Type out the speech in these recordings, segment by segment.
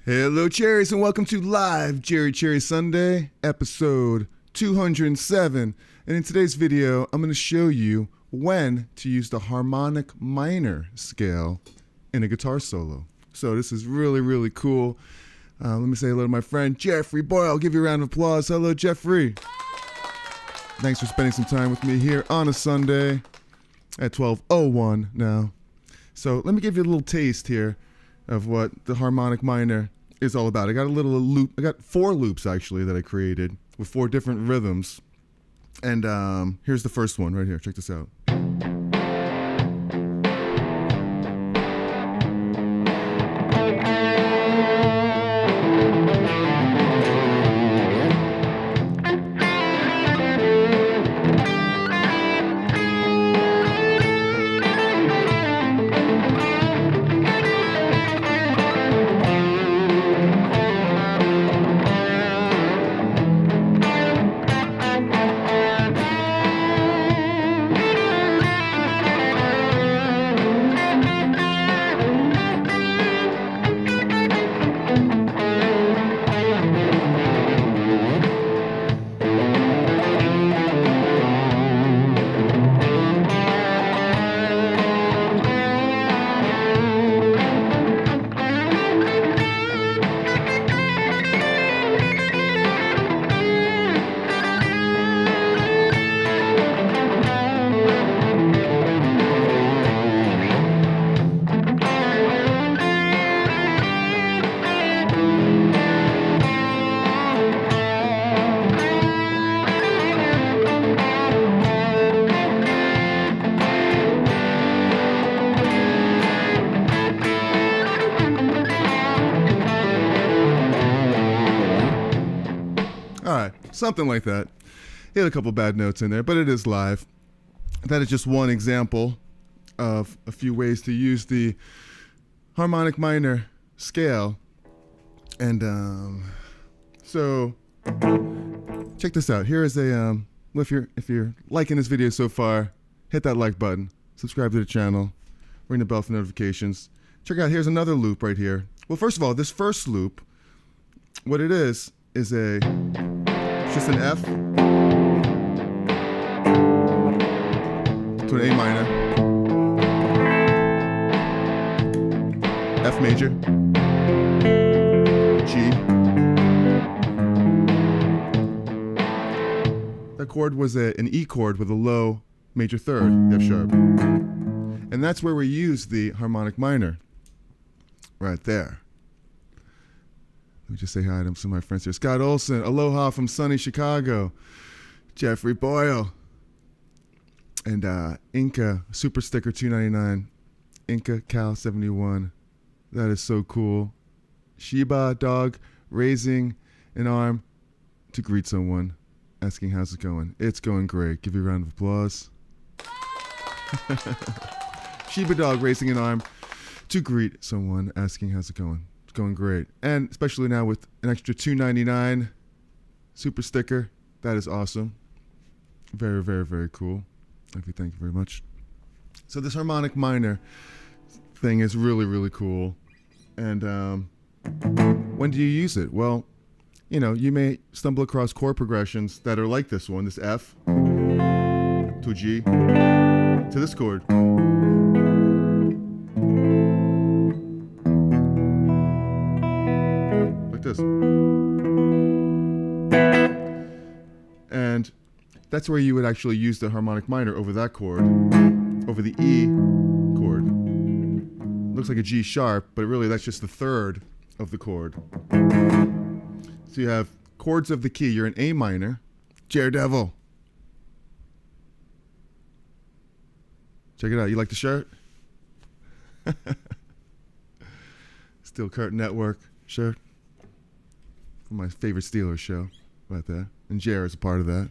Hello, Cherries, and welcome to Live Cherry Sunday, episode 207. And in today's video, I'm going to show you when to use the harmonic minor scale in a guitar solo. So this is really, really cool. Let me say hello to my friend Jeffrey Boyle. I'll give you a round of applause. Hello, Jeffrey. Thanks for spending some time with me here on a Sunday at 12:01 now. So let me give you a little taste here of what the harmonic minor is all about. I got a little loop. I got 4 loops actually that I created with 4 different rhythms. And here's the first one right here. Check this out. Something like that. He had a couple bad notes in there, but it is live. That is just one example of a few ways to use the harmonic minor scale. And so check this out. Here is a if you're liking this video so far, hit that like button, subscribe to the channel, ring the bell for notifications. Check out, here's another loop right here. Well, first of all, this first loop, what it is just an F to an A minor, F major, G. That chord was an E chord with a low major third, the F sharp. And that's where we use the harmonic minor, right there. Let me just say hi to some of my friends here. Scott Olson, aloha from sunny Chicago. Jeffrey Boyle. And Inca, Super Sticker 299. Inca Cal 71. That is so cool. Shiba dog raising an arm to greet someone, asking how's it going. It's going great. Give you a round of applause. Shiba dog raising an arm to greet someone, asking how's it going. Going great, and especially now with an extra $2.99 super sticker. That is awesome. Very, very, very cool. Thank you very much. So this harmonic minor thing is really, really cool. And when do you use it? Well, you know, you may stumble across chord progressions that are like this one, this F to a G to this chord. This. And that's where you would actually use the harmonic minor over that chord, over the E chord. Looks like a G sharp, but really that's just the third of the chord. So you have chords of the key. You're in A minor, Daredevil. Check it out. You like the shirt? Steel Curtain Network shirt. My favorite Steelers show, about that, and Cherries is a part of that.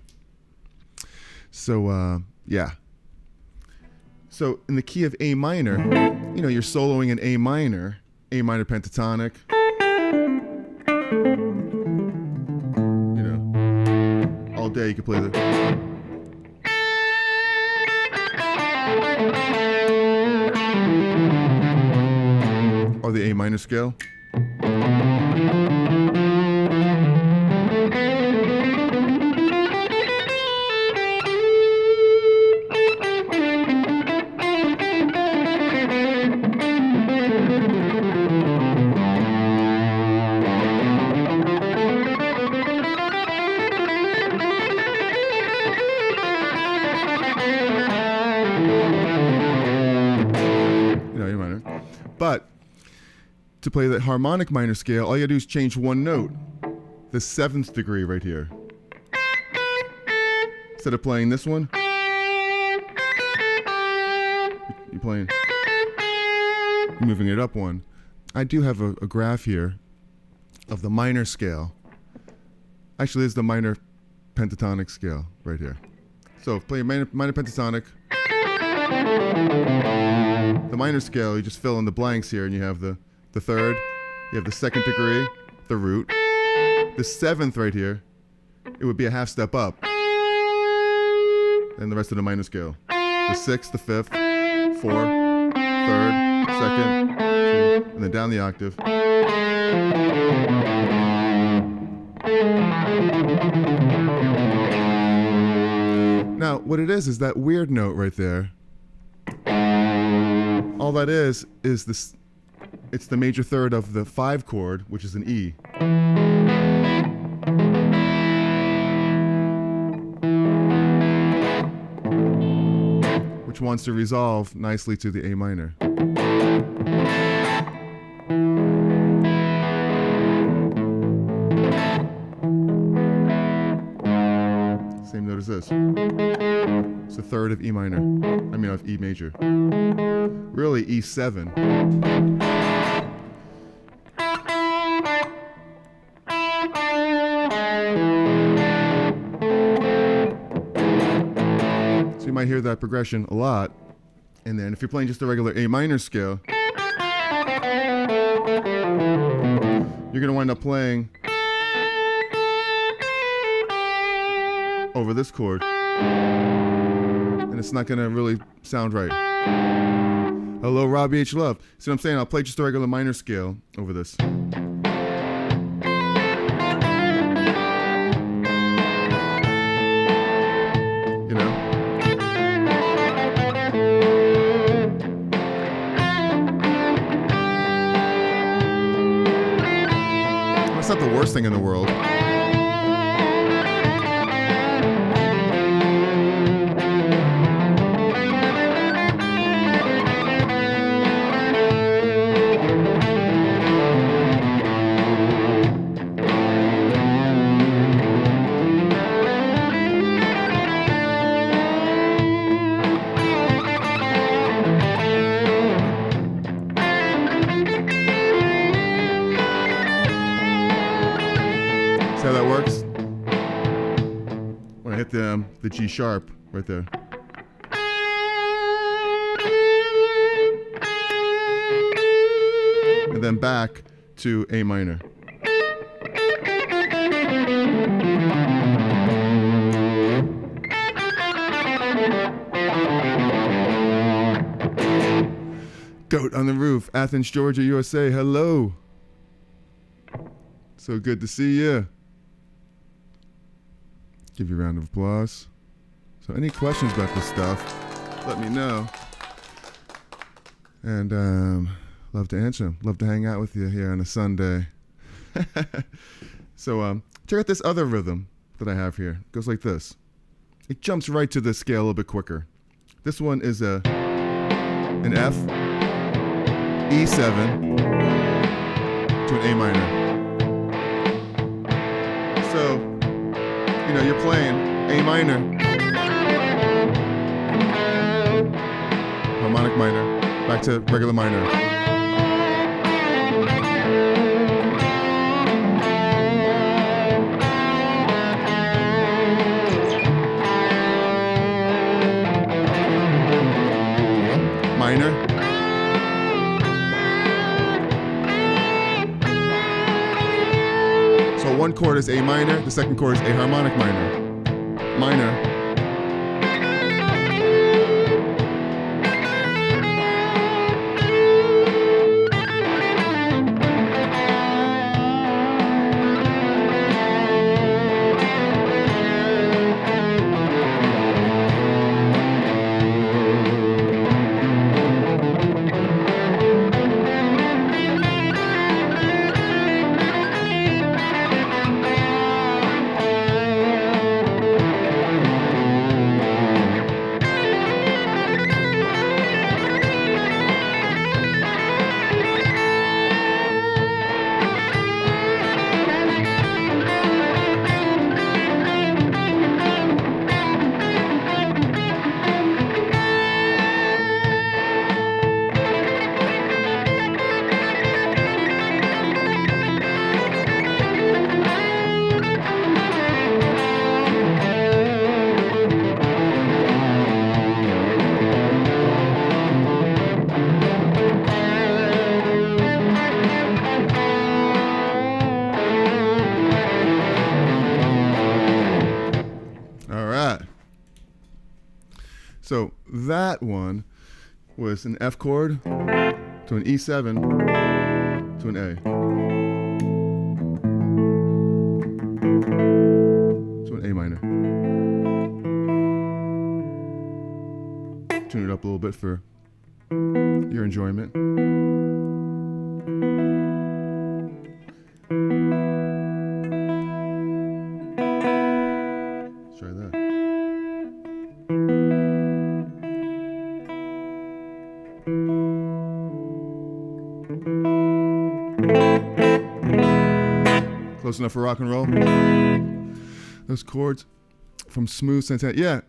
So yeah. So in the key of A minor, you know, you're soloing in A minor pentatonic. You know, all day you could play the. Or the A minor scale. to play the harmonic minor scale, all you gotta do is change one note, the 7th degree right here. Instead of playing this one, you're playing, you're moving it up one. I do have a graph here of the minor scale. Actually, it's the minor pentatonic scale right here. So play minor pentatonic. The minor scale, you just fill in the blanks here, and you have the 3rd, you have the 2nd degree, the root, the 7th right here, it would be a half step up, and the rest of the minor scale. The 6th, the 5th, 4th, 3rd, 2nd, 2, and then down the octave. Now, what it is that weird note right there. All that is this. It's the major third of the 5 chord, which is an E. Which wants to resolve nicely to the A minor. Same note as this. It's a third of E minor. I mean, of E major. Really, E7. So you might hear that progression a lot. And then if you're playing just a regular A minor scale, you're going to wind up playing over this chord, and it's not gonna really sound right. Hello, Robbie H. Love. See what I'm saying? I'll play just a regular minor scale over this. You know? That's not the worst thing in the world. See how that works? When I hit the G sharp right there. And then back to A minor. Goat on the Roof, Athens, Georgia, USA. Hello. So good to see you. Give you a round of applause. So any questions about this stuff, let me know. And love to answer them. Love to hang out with you here on a Sunday. So check out this other rhythm that I have here. It goes like this. It jumps right to the scale a little bit quicker. This one is an F, E7 to an A minor. So, you know, you're playing A minor, harmonic minor, back to regular minor. Minor. So one chord is A minor, the second chord is A harmonic minor. Minor. So that one was an F chord to an E7 to an A. To an A minor. Tune it up a little bit for your enjoyment. Let's try that. Close enough for rock and roll? Those chords from Smooth Santana. Yeah,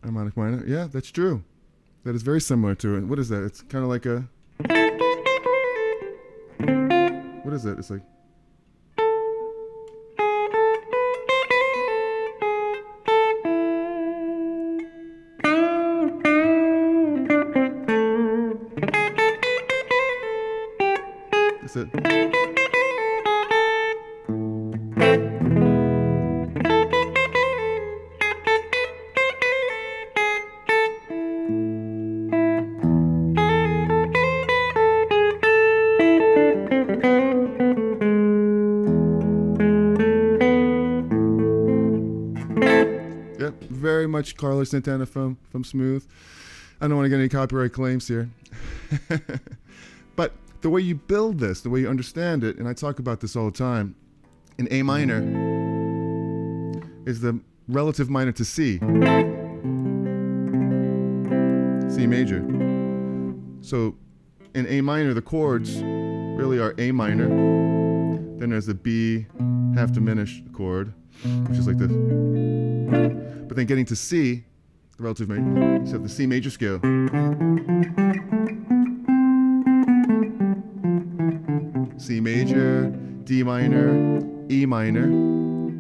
harmonic minor. Yeah, that's true. That is very similar to it. What is that? It's kind of like a... What is that? It's like... That's it. Yep, very much Carlos Santana from Smooth. I don't want to get any copyright claims here. But the way you build this, the way you understand it, and I talk about this all the time, in A minor is the relative minor to C. C major. So in A minor, the chords really are A minor. Then there's the B half diminished chord, which is like this. But then getting to C, the relative minor, you have the C major scale. C major, D minor, E minor,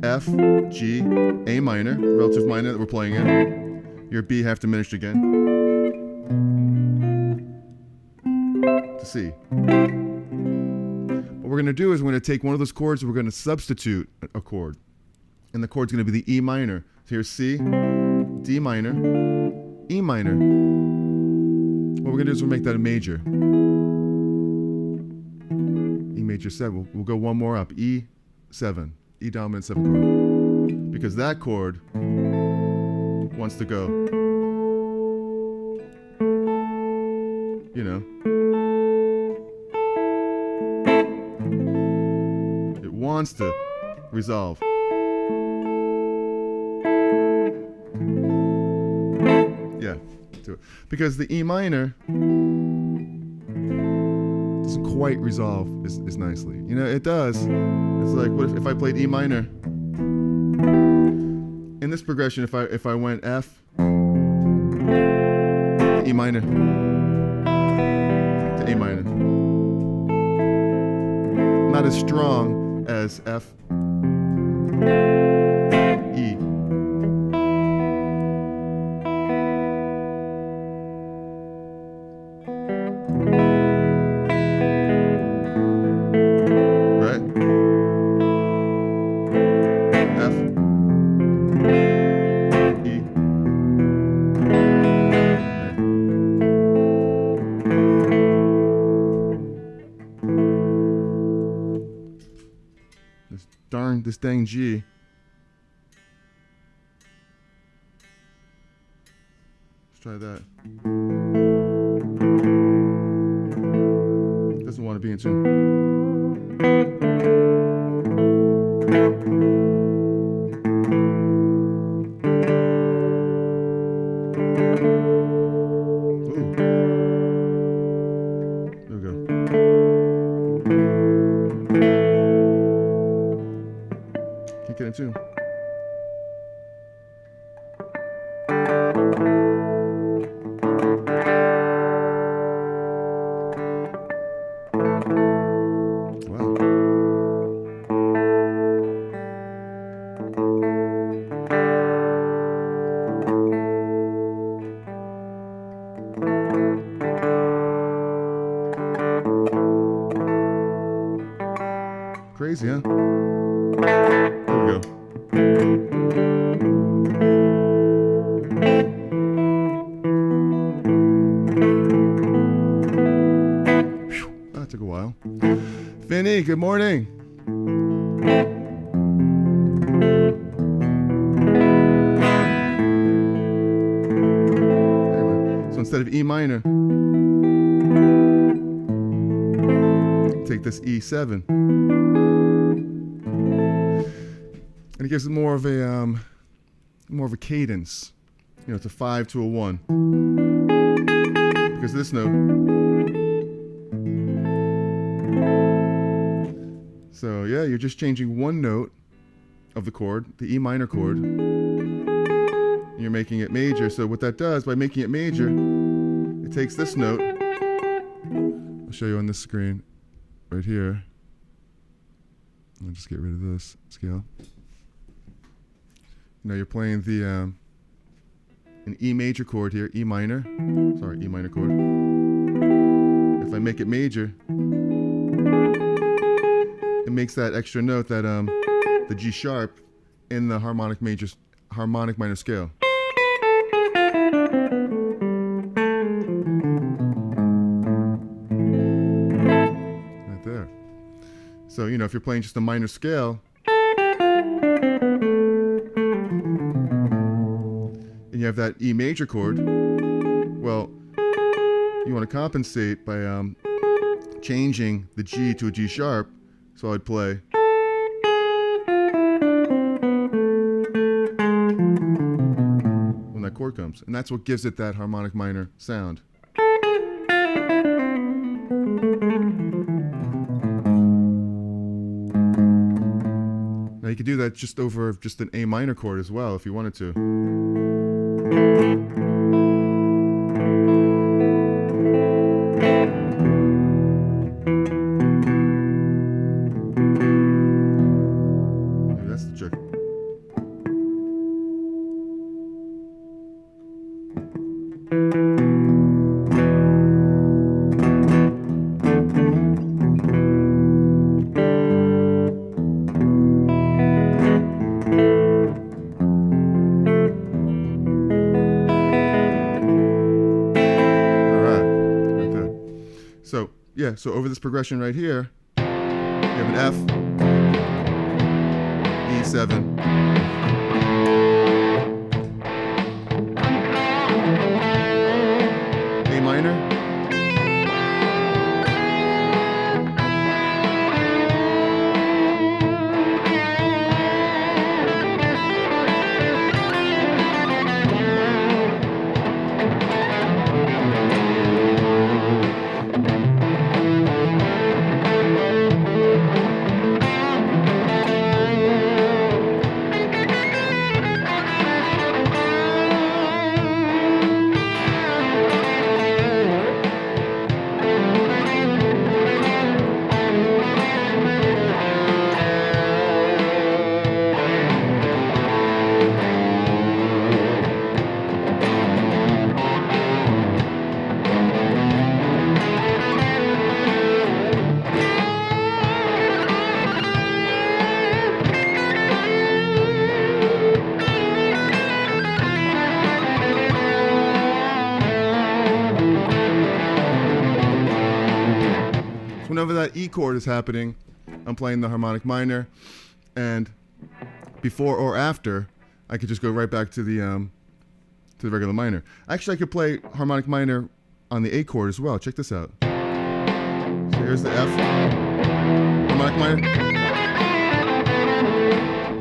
F, G, A minor, relative minor that we're playing in. Your B half diminished again. To C. What we're going to do is we're going to take one of those chords and we're going to substitute a chord. And the chord's going to be the E minor. So here's C, D minor, E minor. What we're going to do is we'll make that a major. E major 7. We'll go one more up. E7. E dominant 7 chord. Because that chord wants to go. You know. It wants to resolve. Yeah, do it. Because the E minor doesn't quite resolve as nicely. You know, it does. It's like, what if I played E minor? In this progression, if I went F, E minor, to A minor. Not as strong as F, E. This dang G. Let's try that. Doesn't want to be in tune. Ooh. There we go. Get into. Wow. Crazy, huh? There we go. while. Finny, good morning. Anyway, so instead of E minor, take this E7. And it gives it more of a cadence. You know, it's a 5 to a 1. Because this note. So yeah, you're just changing one note of the chord, the E minor chord. And you're making it major. So what that does, by making it major, it takes this note. I'll show you on this screen right here. I'll just get rid of this scale. Now you're playing the an E major chord here, E minor. Sorry, E minor chord. If I make it major, it makes that extra note, that the G sharp in the harmonic minor scale. Right there. So, you know, if you're playing just a minor scale, and you have that E major chord, well, you want to compensate by changing the G to a G sharp. So I'd play when that chord comes. And that's what gives it that harmonic minor sound. Now you could do that just over just an A minor chord as well if you wanted to. Maybe that's the trick. So, yeah, so over this progression right here, you have an F, E7, A minor, whenever that E chord is happening, I'm playing the harmonic minor, and before or after, I could just go right back to the regular minor. Actually, I could play harmonic minor on the A chord as well. Check this out. So here's the F, harmonic minor,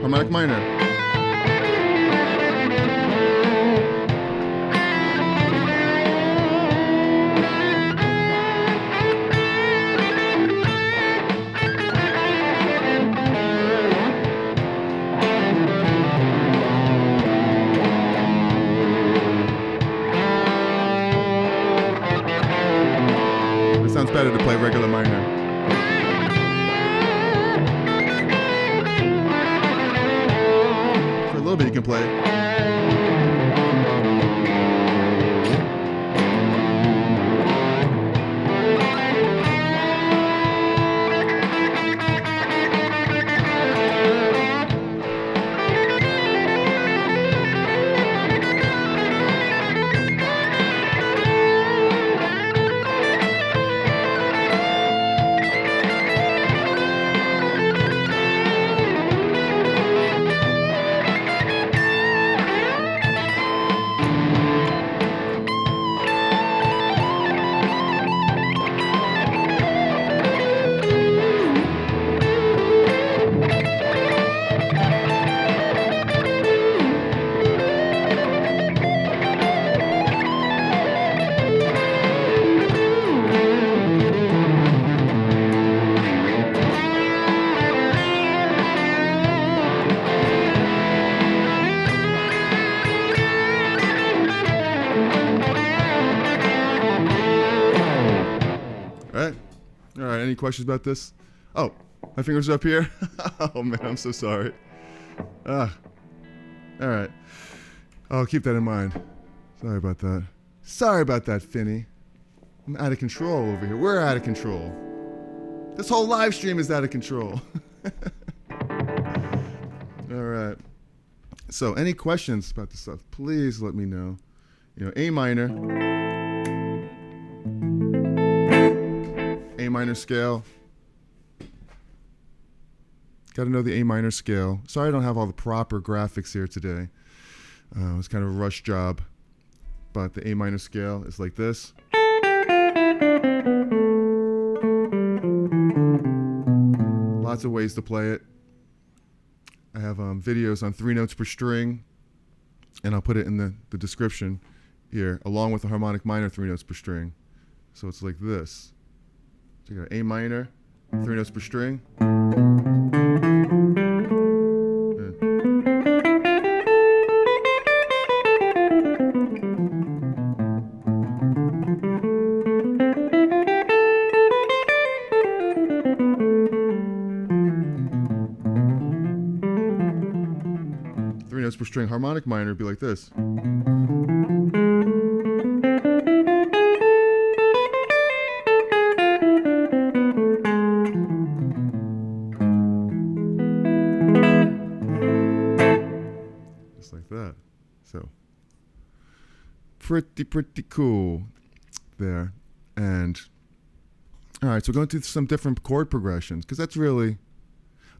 harmonic minor. Sounds better to play regular minor. For a little bit you can play. Any questions about this? Oh, my fingers up here. Oh man, I'm so sorry. All right. I'll keep that in mind. Sorry about that. Sorry about that, Finny. I'm out of control over here. We're out of control. This whole live stream is out of control. All right. So, any questions about this stuff, please let me know. You know, A minor scale. Got to know the A minor scale. Sorry I don't have all the proper graphics here today. It was kind of a rush job. But the A minor scale is like this. Lots of ways to play it. I have videos on 3 notes per string, and I'll put it in the description here, along with the harmonic minor 3 notes per string. So it's like this. So you got A minor, 3 notes per string. Notes per string. Harmonic minor would be like this. Just like that. So pretty cool there. And all right, so we're going through some different chord progressions, because that's really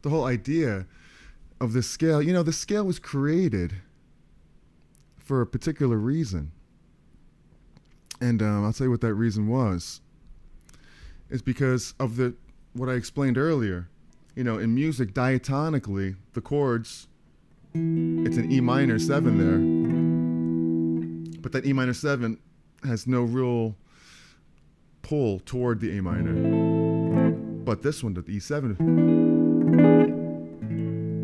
the whole idea of the scale. You know, the scale was created for a particular reason. And I'll tell you what that reason was. It's because of what I explained earlier. You know, in music, diatonically, the chords, it's an E minor 7 there. But that E minor 7 has no real pull toward the A minor. But this one, the E7.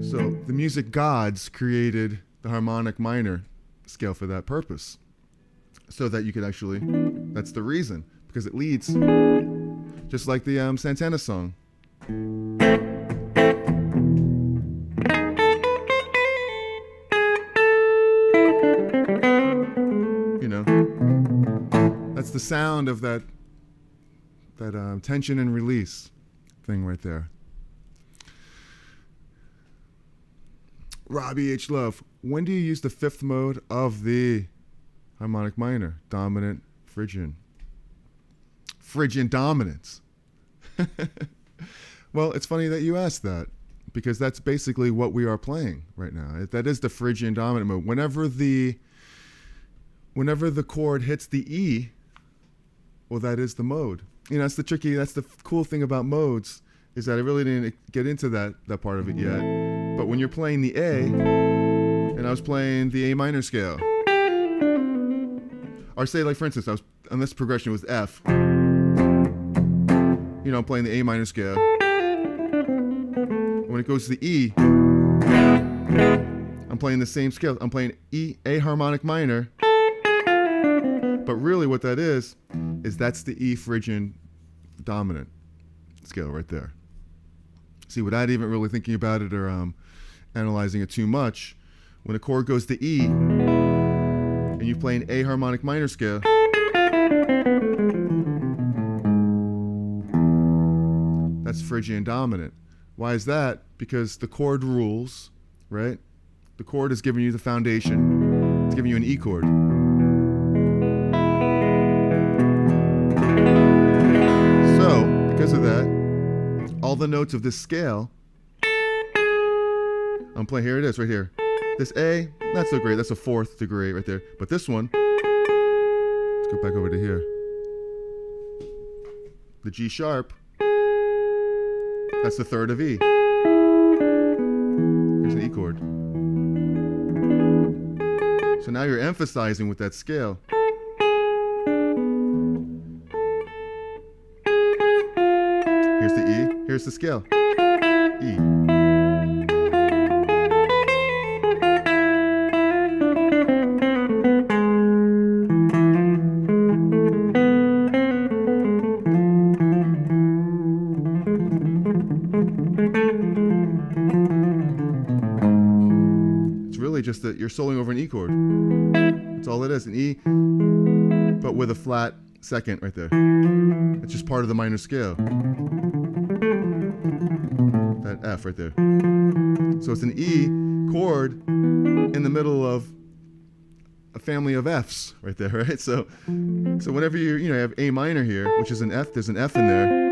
So the music gods created the harmonic minor scale for that purpose. So that you could actually, that's the reason, because it leads, just like the Santana song. You know, that's the sound of that tension and release thing right there. Robbie H. Love, when do you use the 5th mode of the harmonic minor? Dominant, Phrygian. Phrygian dominance. Well, it's funny that you asked that, because that's basically what we are playing right now. That is the Phrygian dominant mode. Whenever the chord hits the E, well, that is the mode. You know, that's the cool thing about modes, is that I really didn't get into that part of it yet. But when you're playing the A, and I was playing the A minor scale, or say, like, for instance, I was on this progression was F. You know, I'm playing the A minor scale. When it goes to the E, I'm playing the same scale. I'm playing A harmonic minor. But really what that is that's the E Phrygian dominant scale right there. See, without even really thinking about it or analyzing it too much, when a chord goes to E and you play an A harmonic minor scale, that's Phrygian dominant. Why is that? Because the chord rules, right? The chord is giving you the foundation. It's giving you an E chord. So, because of that, all the notes of this scale, I'm playing, here it is, right here. This A, not so great, that's a 4th degree right there. But this one, let's go back over to here. The G sharp, that's the 3rd of E. Here's an E chord. So now you're emphasizing with that scale. Here's the E, here's the scale. E. really just that you're soloing over an E chord. That's all it is, an E, but with a flat second right there. It's just part of the minor scale. That F right there. So it's an E chord in the middle of a family of Fs right there, right? So whenever you have A minor here, which is an F, there's an F in there.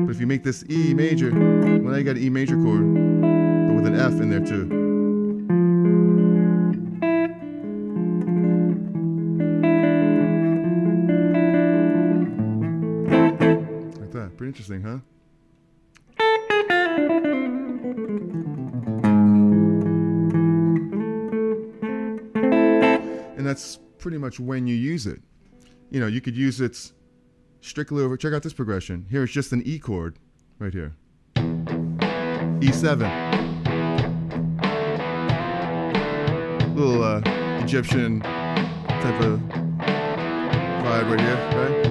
But if you make this E major, well, now you got an E major chord, but with an F in there too. Like that. Pretty interesting, huh? And that's pretty much when you use it. You could use it strictly over, check out this progression. Here it's just an E chord, right here. E7. Little Egyptian type of vibe right here, right?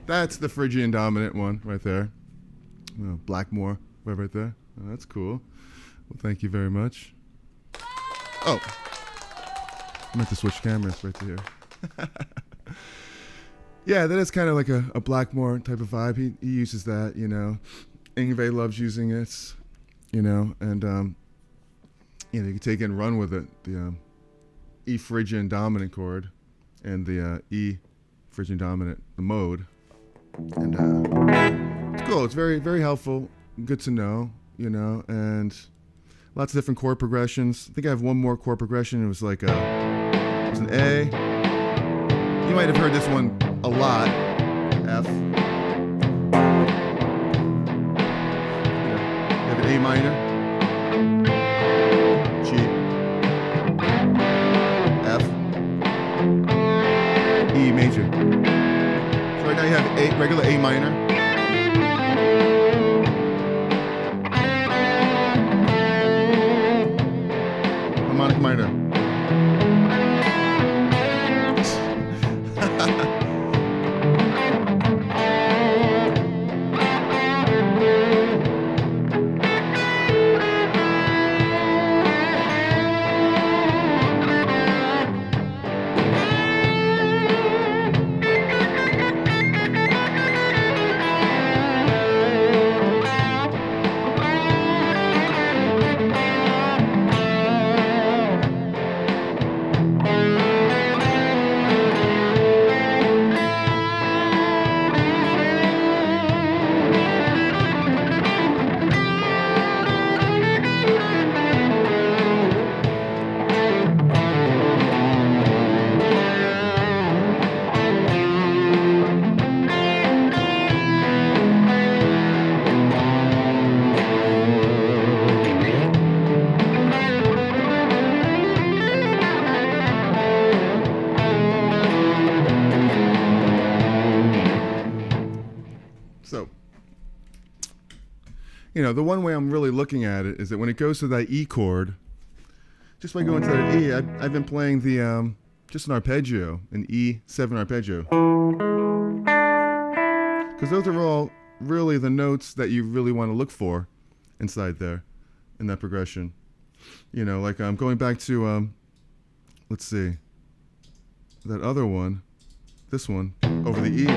That's the Phrygian dominant one right there. Blackmore right there. Oh, that's cool. Well, thank you very much. Oh, I meant to switch cameras right here. Yeah, that is kind of like a Blackmore type of vibe. He uses that, you know. Yngwie loves using it, you know, and you can take it and run with it. The E Phrygian dominant chord and the E Phrygian dominant, the mode, and it's cool. It's very, very helpful. Good to know, you know, and lots of different chord progressions. I think I have one more chord progression. It was like it's an A. You might have heard this one a lot. F. You have an A minor. G. F. E major. So right now you have A, regular A minor. Harmonic minor. So, you know, the one way I'm really looking at it is that when it goes to that E chord, just by going to that E, I've been playing the, just an arpeggio, an E7 arpeggio. Because those are all really the notes that you really want to look for inside there, in that progression. You know, like I'm going back to, let's see, that other one, this one, over the E.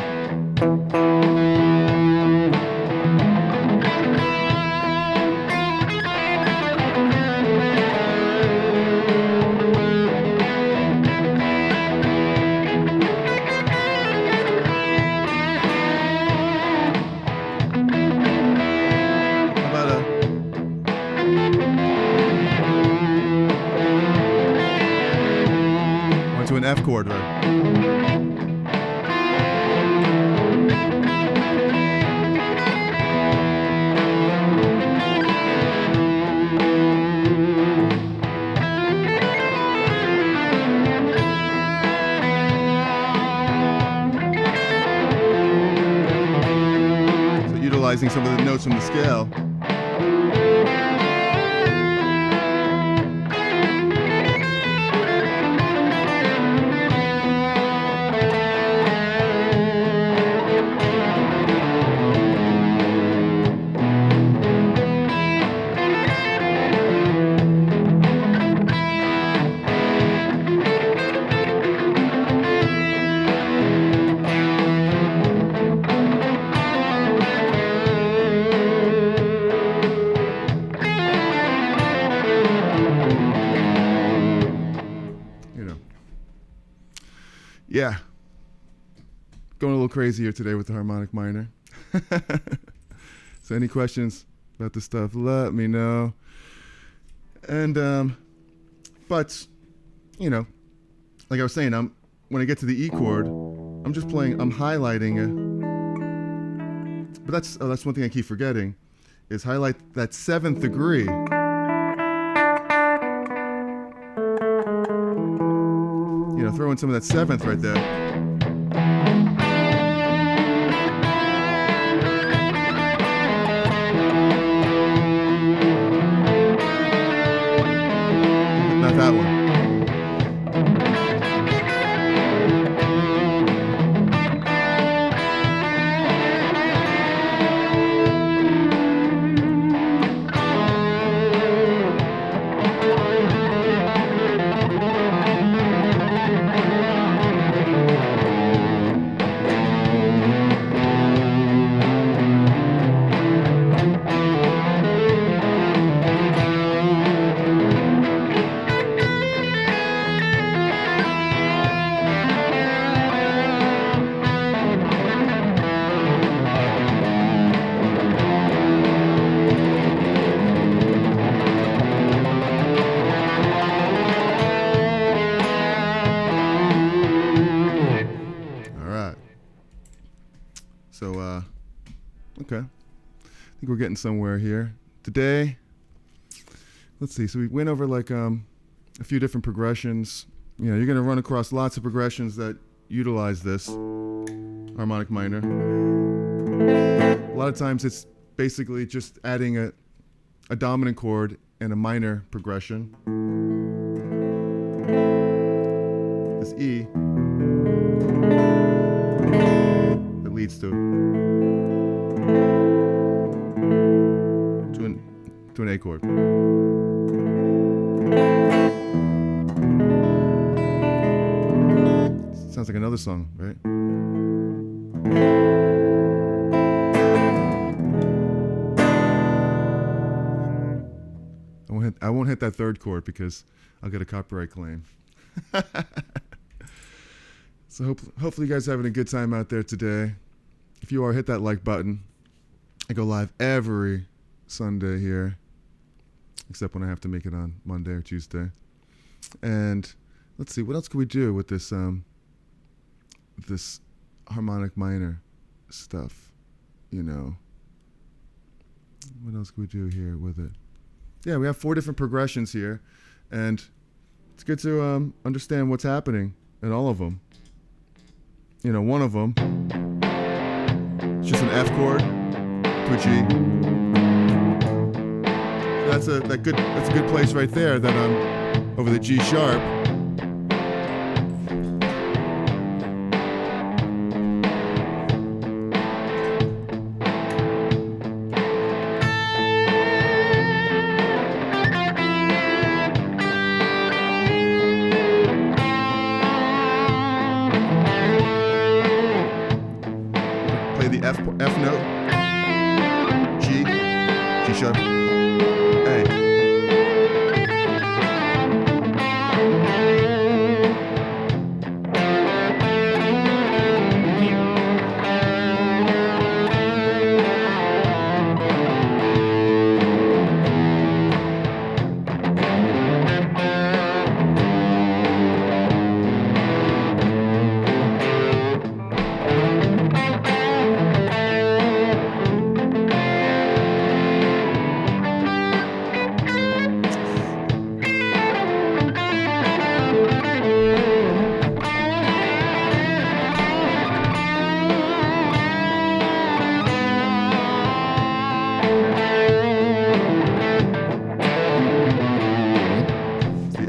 To an F chord, right? So utilizing some of the notes from the scale. Yeah, going a little crazy here today with the harmonic minor. So any questions about this stuff, let me know. And, but, you know, like I was saying, when I get to the E chord, I'm just playing, I'm highlighting it. But that's one thing I keep forgetting, is highlight that 7th degree. You know, throw in some of that 7th right there. Not that one. So, okay. I think we're getting somewhere here. Today, let's see. So we went over like a few different progressions. You know, you're going to run across lots of progressions that utilize this harmonic minor. A lot of times it's basically just adding a dominant chord and a minor progression. This E that leads to an A chord. Sounds like another song, right? I won't hit that third chord because I'll get a copyright claim. So hopefully you guys are having a good time out there today. If you are, hit that like button. I go live every Sunday here, except when I have to make it on Monday or Tuesday. And let's see, what else can we do with this this harmonic minor stuff? You know, what else can we do here with it? Yeah, we have 4 different progressions here, and it's good to understand what's happening in all of them. You know, one of them, it's just an F chord to a G. That's a good place right there. That I'm over the G sharp. Play the F note, G sharp, A.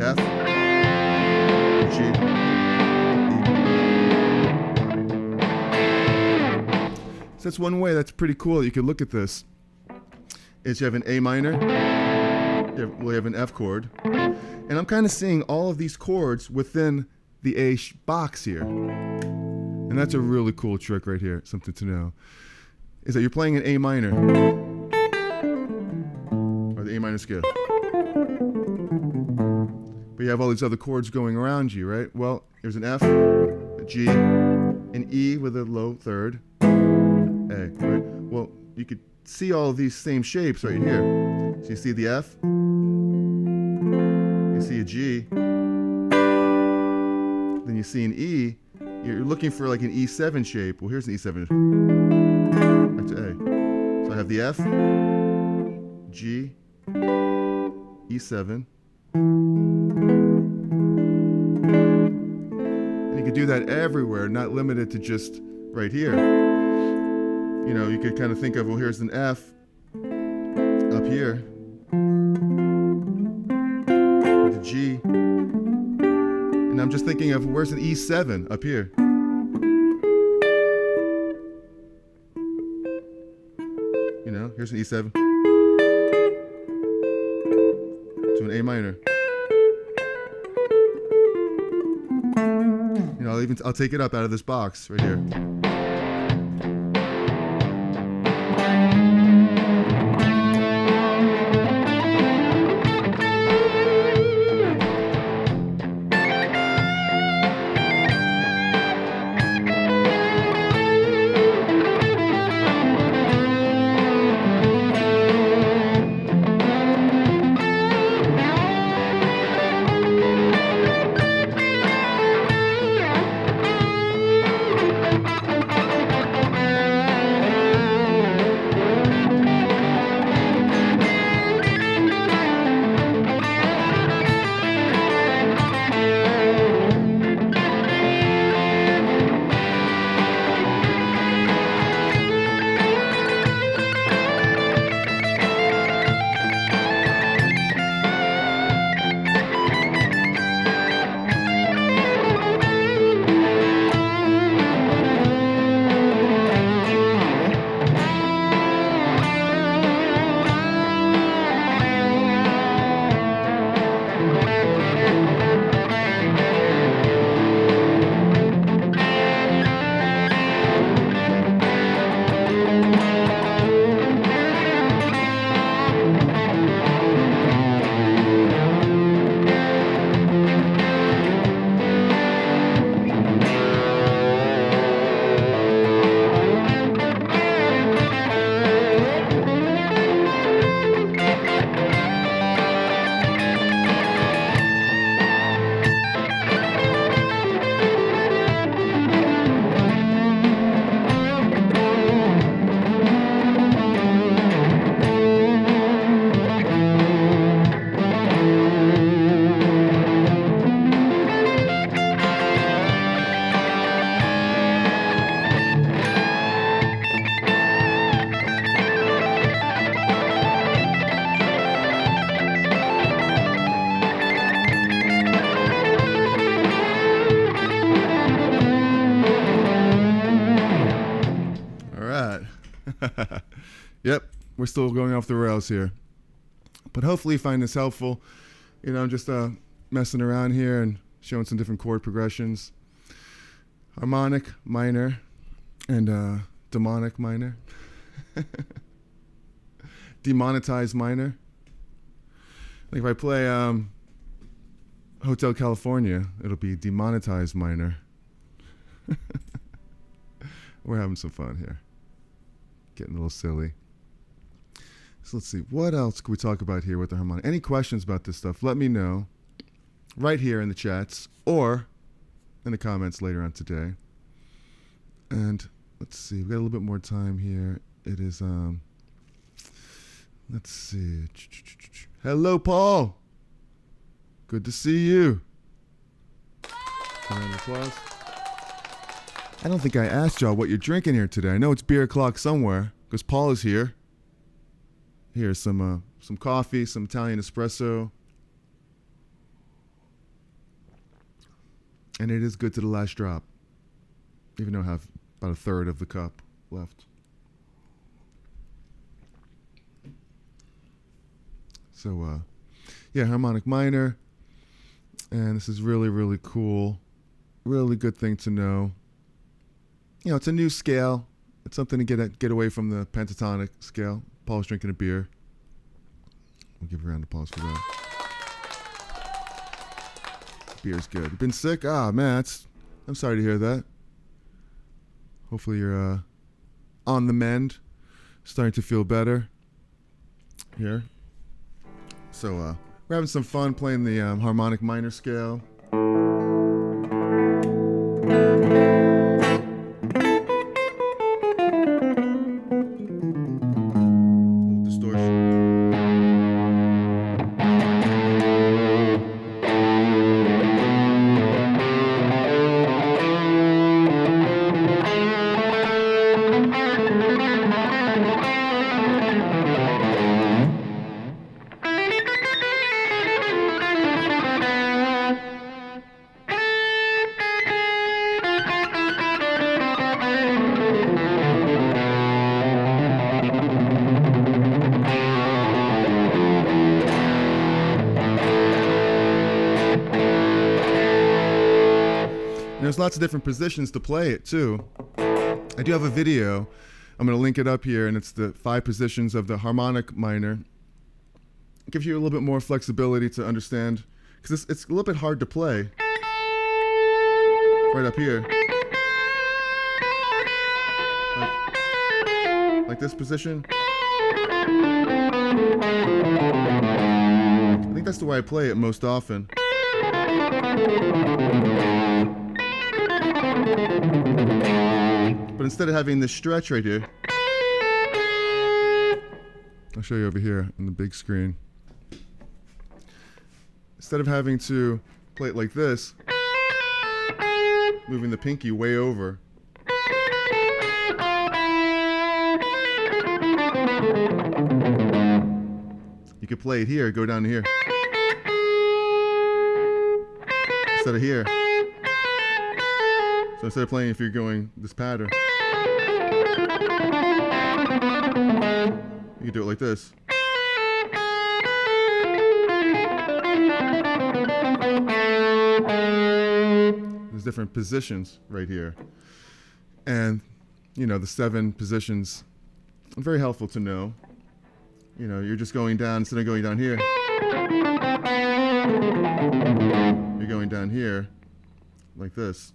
F, G, E. So that's one way that's pretty cool. You could look at this. Is you have an A minor, we have an F chord, and I'm kind of seeing all of these chords within the A box here. And that's a really cool trick right here, something to know. Is that you're playing an A minor, or the A minor scale. But you have all these other chords going around you, right? Well, there's an F, a G, an E with a low third, A, right? Well, you could see all of these same shapes right here. So you see the F, you see a G, then you see an E. You're looking for like an E7 shape. Well, here's an E7. Back to A. So I have the F, G, E7. And you could do that everywhere, not limited to just right here. You know, you could kind of think of, well, here's an F up here with a G. And I'm just thinking of, where's an E7 up here? You know, here's an E7 to an A minor. You know, I'll take it up out of this box right here. Yep, we're still going off the rails here. But hopefully you find this helpful. You know, I'm just messing around here and showing some different chord progressions. Harmonic minor and demonic minor. Demonetized minor. Like if I play Hotel California, it'll be demonetized minor. We're having some fun here. Getting a little silly. So let's see, what else could we talk about here with the harmonic? Any questions about this stuff, let me know right here in the chats or in the comments later on today. And let's see, we've got a little bit more time here. It is, let's see. Hello, Paul. Good to see you. Round of applause. I don't think I asked y'all what you're drinking here today. I know it's beer o'clock somewhere because Paul is here. Here's some coffee, some Italian espresso. And it is good to the last drop. Even though I have about a third of the cup left. So, yeah, harmonic minor. And this is really, really cool. Really good thing to know. You know, it's a new scale. It's something to get away from the pentatonic scale. Paul's drinking a beer. We'll give a round of applause for that. Beer's good. You've been sick? Ah, man, I'm sorry to hear that. Hopefully you're on the mend, starting to feel better here. So we're having some fun playing the harmonic minor scale. There's lots of different positions to play it too. I do have a video. I'm going to link it up here, and it's the 5 positions of the harmonic minor. It gives you a little bit more flexibility to understand, because it's a little bit hard to play. Right up here. Like this position. I think that's the way I play it most often. But instead of having this stretch right here, I'll show you over here on the big screen. Instead of having to play it like this, moving the pinky way over, you could play it here, go down to here. Instead of here. So instead of playing, if you're going this pattern, you can do it like this. There's different positions right here. And, you know, the 7 positions are very helpful to know. You know, you're just going down, instead of going down here, you're going down here like this.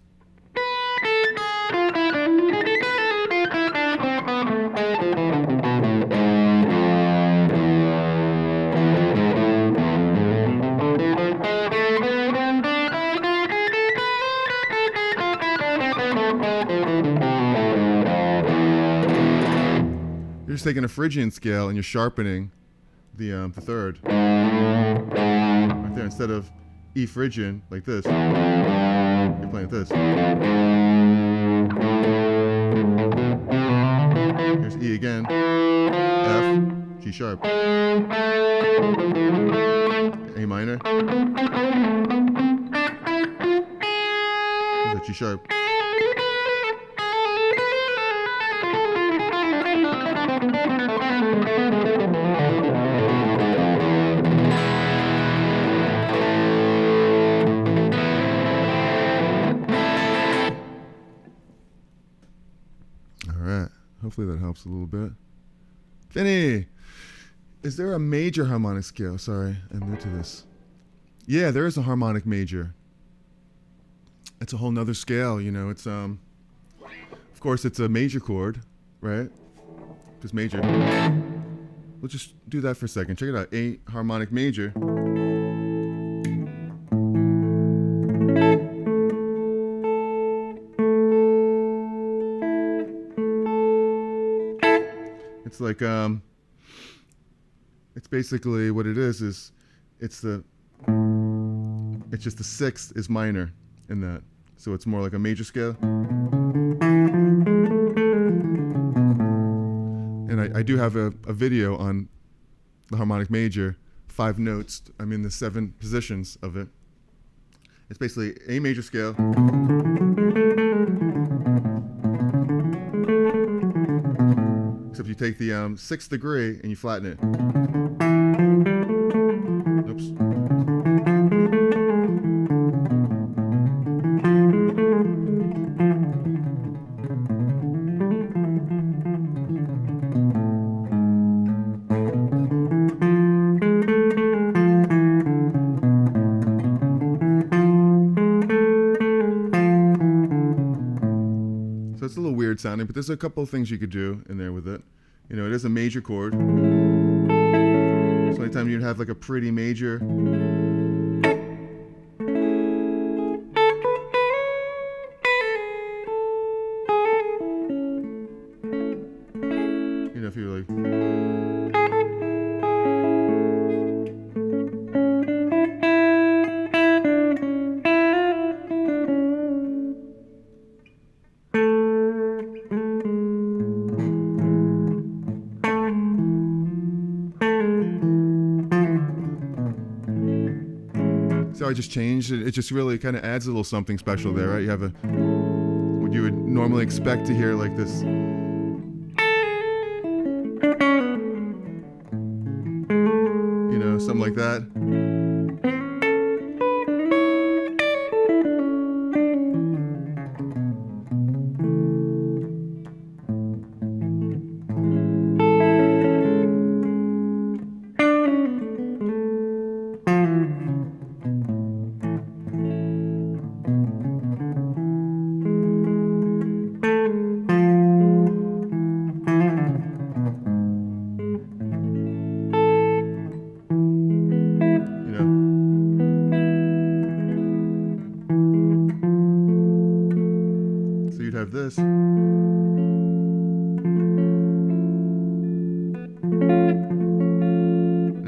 You're just taking a Phrygian scale and you're sharpening the third. Right there, instead of E Phrygian like this, you're playing like this. Here's E again, F, G sharp, A minor, here's a G sharp. Hopefully that helps a little bit. Vinny, is there a major harmonic scale? Sorry, I'm new to this. Yeah, there is a harmonic major. It's a whole nother scale, you know. It's of course it's a major chord, right? Because major. We'll just do that for a second. Check it out. A harmonic major. It's like it's basically what it is it's just the sixth is minor in that. So it's more like a major scale. And I do have a video on the harmonic major, 5 notes. I'm in the 7 positions of it. It's basically A major scale. Except you take the 6th degree and you flatten it. Oops. So it's a little weird sounding, but there's a couple of things you could do in there with it. You know, it is a major chord. So anytime you'd have like a pretty major, you know, if you're like, so I just changed it. It just really kind of adds a little something special there, right? You have what you would normally expect to hear like this. You know, something like that. So you'd have this. An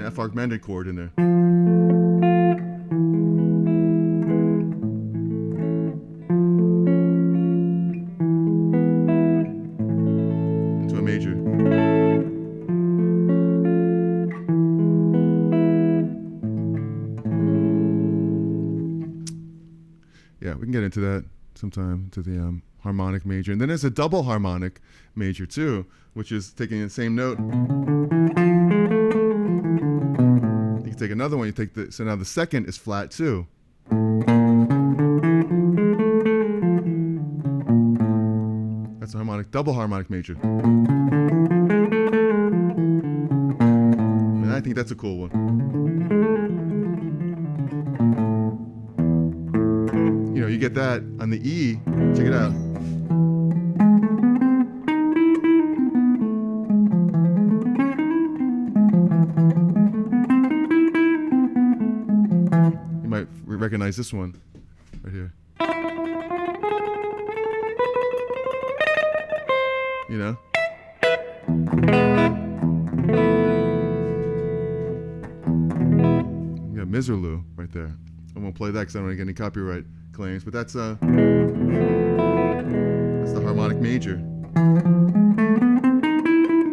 F augmented chord in there. Into a major. Yeah, we can get into that sometime, to the harmonic major. And then there's a double harmonic major too, which is taking the same note. You can take another one, you take so now the second is flat too. That's a double harmonic major. And I think that's a cool one. You know, you get that on the E. Check it out. You might recognize this one right here. You know? You got Miserlou right there. I won't play that because I don't want to get any copyright claims, but that's the harmonic major.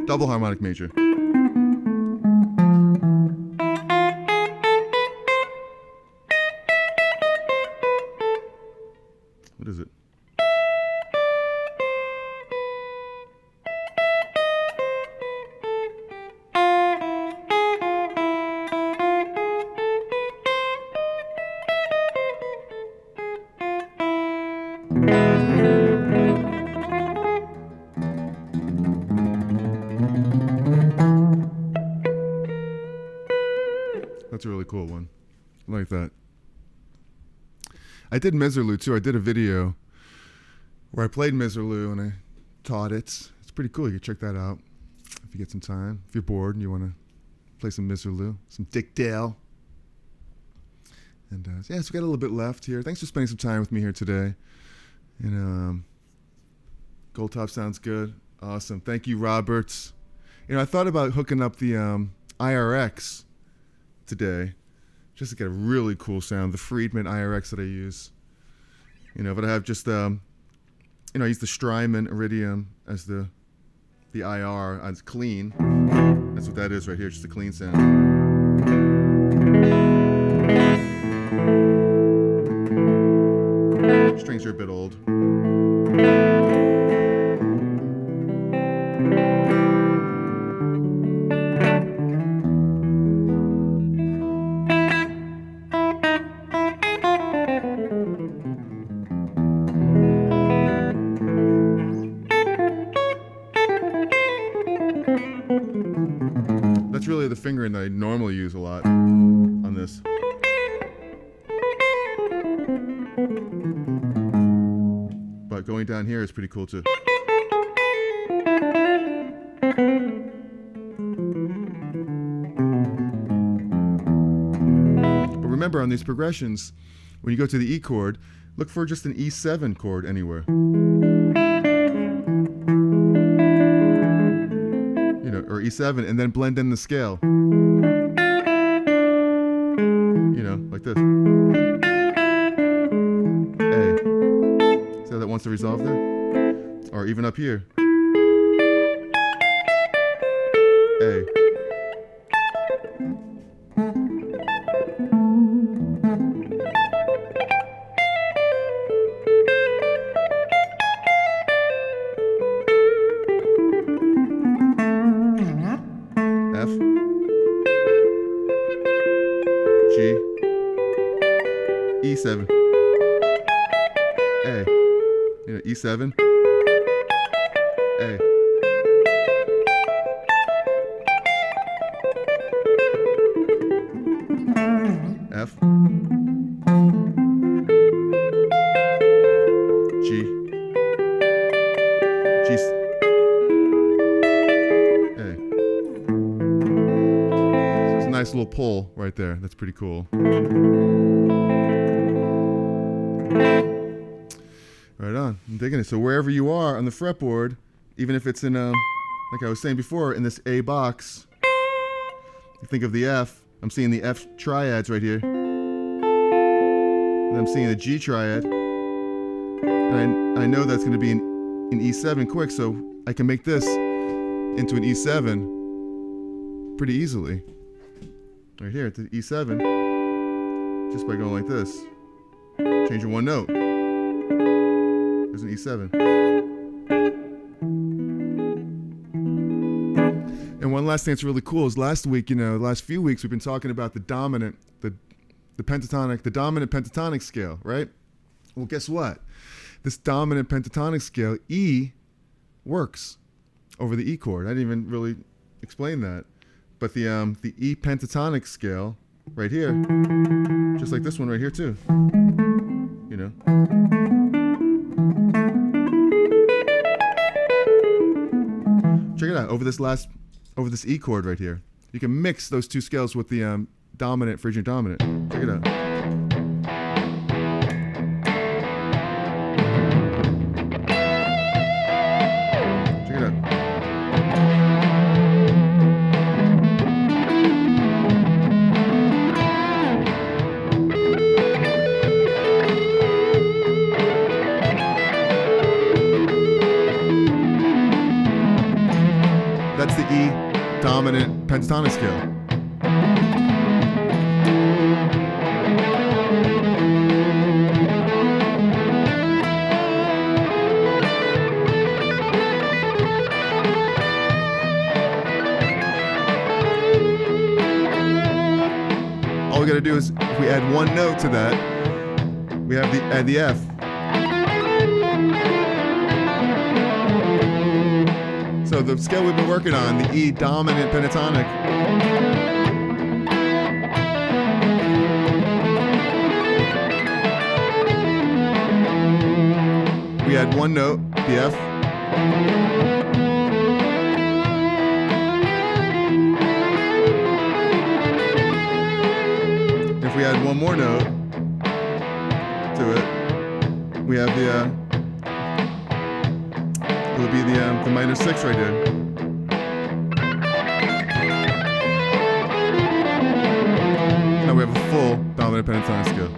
Double harmonic major. What is it? cool one. I like that. I did Miserlou too. I did a video where I played Miserlou and I taught it. It's pretty cool. You can check that out if you get some time. If you're bored and you want to play some Miserlou, some Dick Dale. And so we got a little bit left here. Thanks for spending some time with me here today. And Gold Top sounds good. Awesome. Thank you, Roberts. I thought about hooking up the IRX today just to get a really cool sound, the Friedman IRX that I use. But I have just, I use the Strymon Iridium as the IR as clean. That's what that is right here, just a clean sound. Strings are a bit old. That's really the fingering that I normally use a lot on this. But going down here is pretty cool too. But remember, on these progressions, when you go to the E chord, look for just an E7 chord anywhere. Or E7, and then blend in the scale. Like this. A. See how that wants to resolve there? Or even up here. A. F, G, E7, A, E7, A, F, G, A. Nice little pull right there. That's pretty cool. Right on. I'm digging it. So wherever you are on the fretboard, even if it's in like I was saying before, in this A box, you think of the F. I'm seeing the F triads right here. And I'm seeing the G triad. And I know that's going to be in E7 quick, so I can make this into an E7 pretty easily. Right here, to E7, just by going like this. Changing one note. There's an E7. And one last thing that's really cool is last week, the last few weeks, we've been talking about the dominant, the pentatonic, the dominant pentatonic scale, right? Well, guess what? This dominant pentatonic scale, E, works over the E chord. I didn't even really explain that. But the E pentatonic scale right here, just like this one right here too. Check it out, over this E chord right here. You can mix those two scales with the dominant, Phrygian dominant. Check it out. Check it out. That's the E dominant pentatonic scale. All we gotta do is, if we add one note to that, we have add the F. So the scale we've been working on, the E dominant pentatonic, we add one note, the F. If we add one more note to it, we have the it would be the minor 6 right there. Now we have a full dominant pentatonic scale.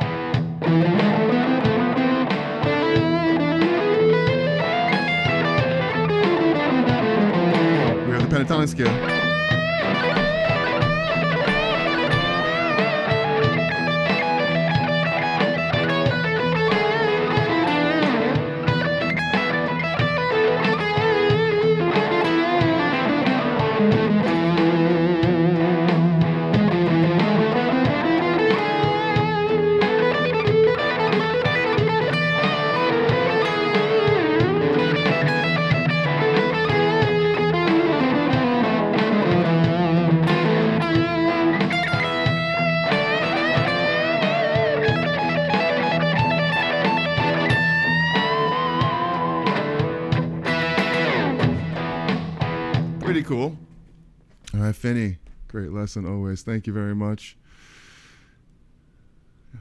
We have the pentatonic scale. Pretty cool. All right, Finney, great lesson always. Thank you very much.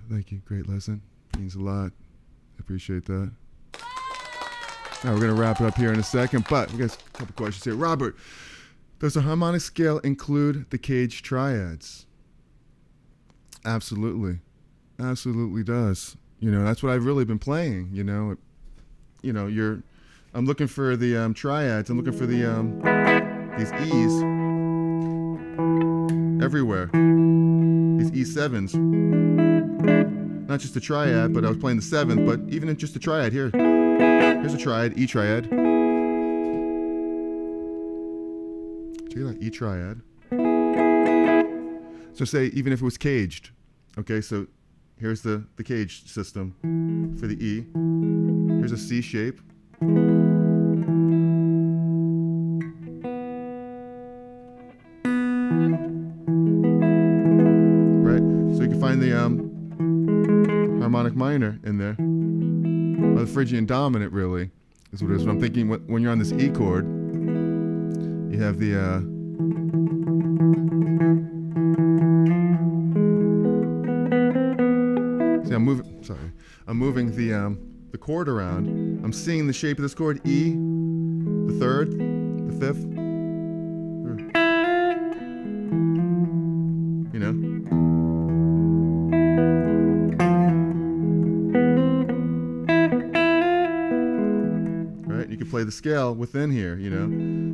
Thank you, great lesson. Means a lot. I appreciate that. Now we're gonna wrap it up here in a second, but we got a couple questions here. Robert, does the harmonic scale include the C.A.G.E.D triads? Absolutely, absolutely does. You know, that's what I've really been playing. I'm looking for the triads. I'm looking for the these E's everywhere. These E7s. Not just the triad, but I was playing the 7th, but even in just the triad here. Here's a triad, E triad. Check it out, E triad. So say even if it was C.A.G.E.D. Okay, so here's the C.A.G.E.D system for the E. Here's a C shape. Find the harmonic minor in there. Or the Phrygian dominant, really, is what it is. But I'm thinking when you're on this E chord, you have the see, I'm moving the chord around. I'm seeing the shape of this chord, E, the 3rd, the 5th. You know? You can play the scale within here, you know.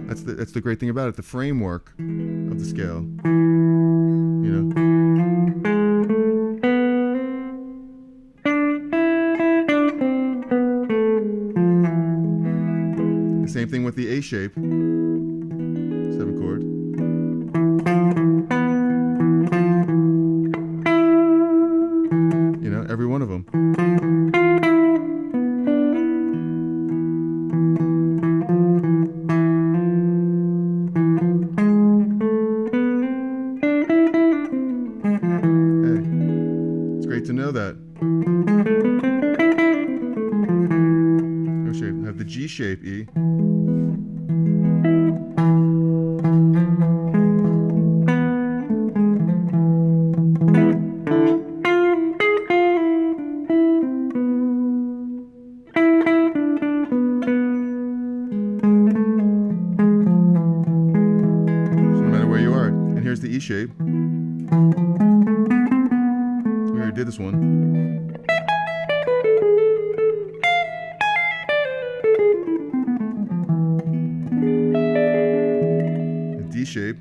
That's the great thing about it, the framework of the scale. You know. The same thing with the A shape. 7 chord. You know, every one of them. To know that. I have the G shape E. So no matter where you are. And here's the E shape. We already did this one. The D shape.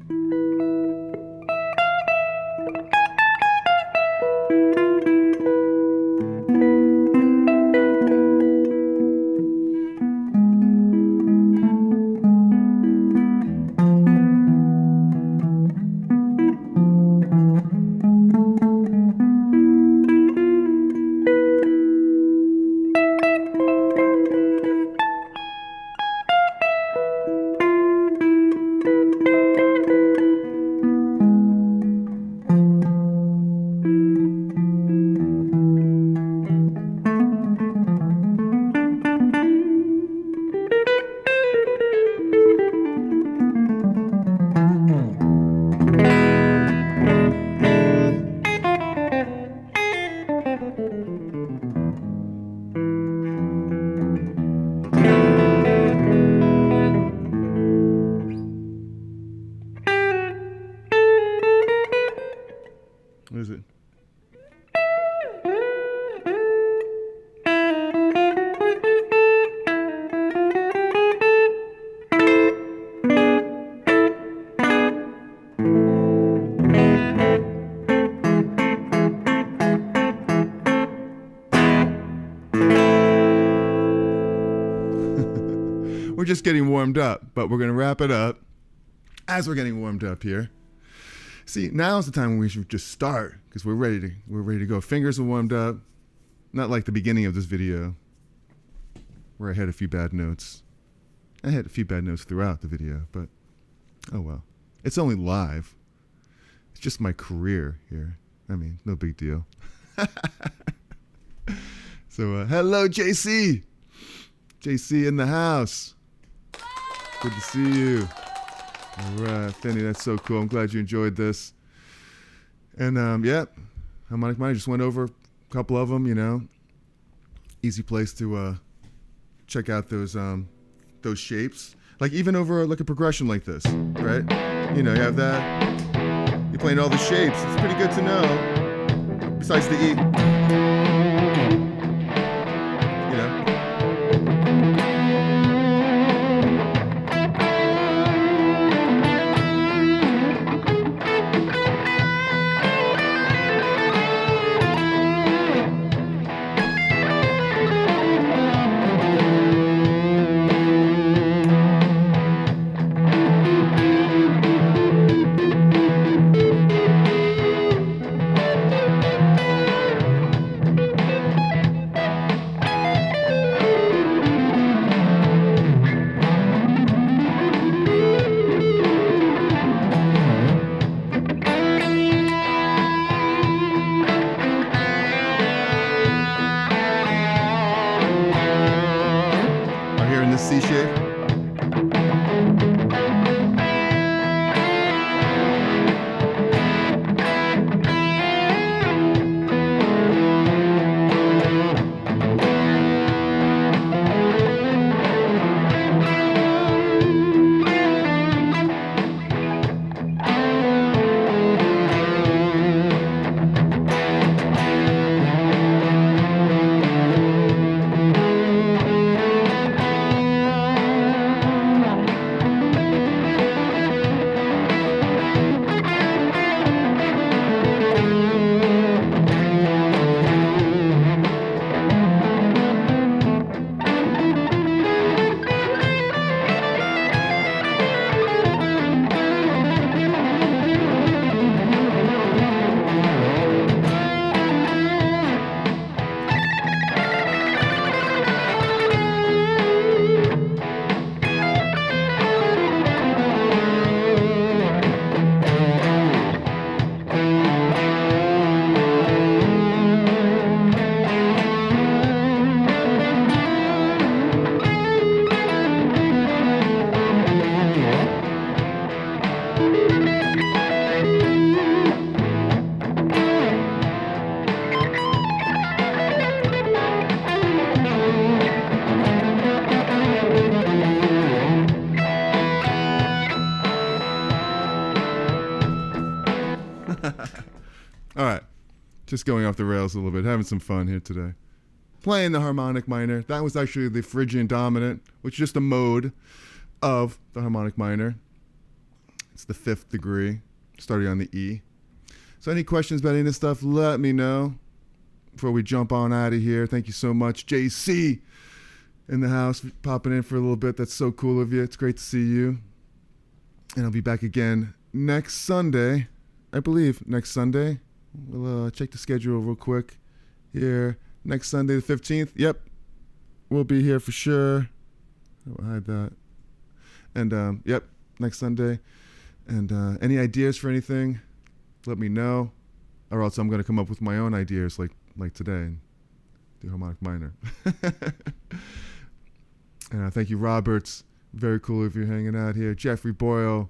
We're just getting warmed up, but we're going to wrap it up as we're getting warmed up here. See, now's the time when we should just start because we're ready to go. Fingers are warmed up. Not like the beginning of this video where I had a few bad notes. I had a few bad notes throughout the video, but oh well. It's only live. It's just my career here. I mean, no big deal. So, hello, JC. JC in the house. Good to see you. All right, Finney, that's so cool. I'm glad you enjoyed this. And, yeah, Harmonic Minor, just went over a couple of them, you know. Easy place to check out those shapes. Like, even over, like, a progression like this, right? You know, you have that. You're playing all the shapes. It's pretty good to know. Besides the E. C shape. All right, just going off the rails a little bit, having some fun here today. Playing the harmonic minor. That was actually the Phrygian dominant, which is just a mode of the harmonic minor. It's the 5th degree, starting on the E. So any questions about any of this stuff, let me know before we jump on out of here. Thank you so much. JC in the house, popping in for a little bit. That's so cool of you. It's great to see you. And I'll be back again next Sunday. I believe next Sunday. We'll check the schedule real quick here. Next Sunday, the 15th. Yep. We'll be here for sure. I'll hide that. And, yep, next Sunday. And any ideas for anything, let me know. Or else I'm going to come up with my own ideas like today and do harmonic minor. And thank you, Roberts. Very cool of you hanging out here. Jeffrey Boyle,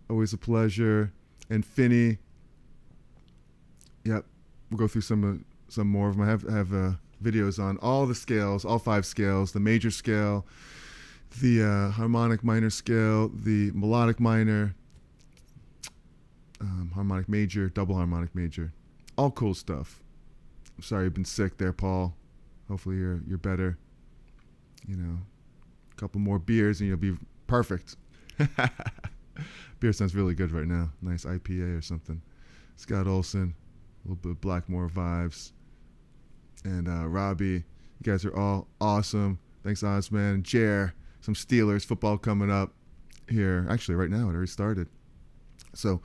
always a pleasure. And Finney. Yep, we'll go through some more of them. I have videos on all the scales, all 5 scales, the major scale, the harmonic minor scale, the melodic minor, harmonic major, double harmonic major. All cool stuff. I'm sorry you've been sick there, Paul. Hopefully you're better. You know, a couple more beers and you'll be perfect. Beer sounds really good right now. Nice IPA or something. Scott Olson. A little bit of Blackmore vibes. And Robbie, you guys are all awesome. Thanks, Ozman. And Jer, some Steelers football coming up here. Actually, right now it already started. So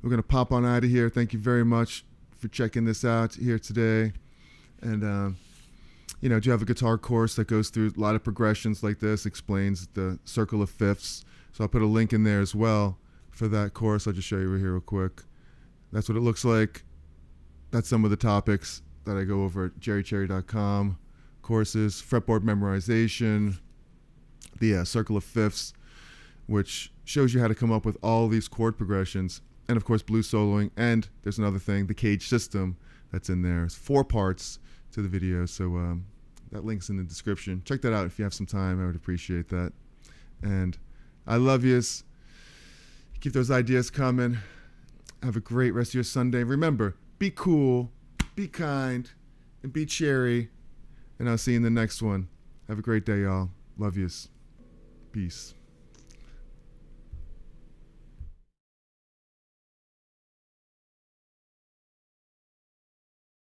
we're going to pop on out of here. Thank you very much for checking this out here today. And, do you have a guitar course that goes through a lot of progressions like this, explains the circle of fifths. So I'll put a link in there as well for that course. I'll just show you over here real quick. That's what it looks like. That's some of the topics that I go over at jerrycherry.com. Courses, fretboard memorization, the circle of fifths, which shows you how to come up with all these chord progressions, and of course blues soloing. And there's another thing, the C.A.G.E.D system that's in there. It's 4 parts to the video, so that link's in the description. Check that out if you have some time. I would appreciate that. And I love yous. Keep those ideas coming. Have a great rest of your Sunday. Remember, be cool, be kind, and be cherry. And I'll see you in the next one. Have a great day, y'all. Love yous. Peace.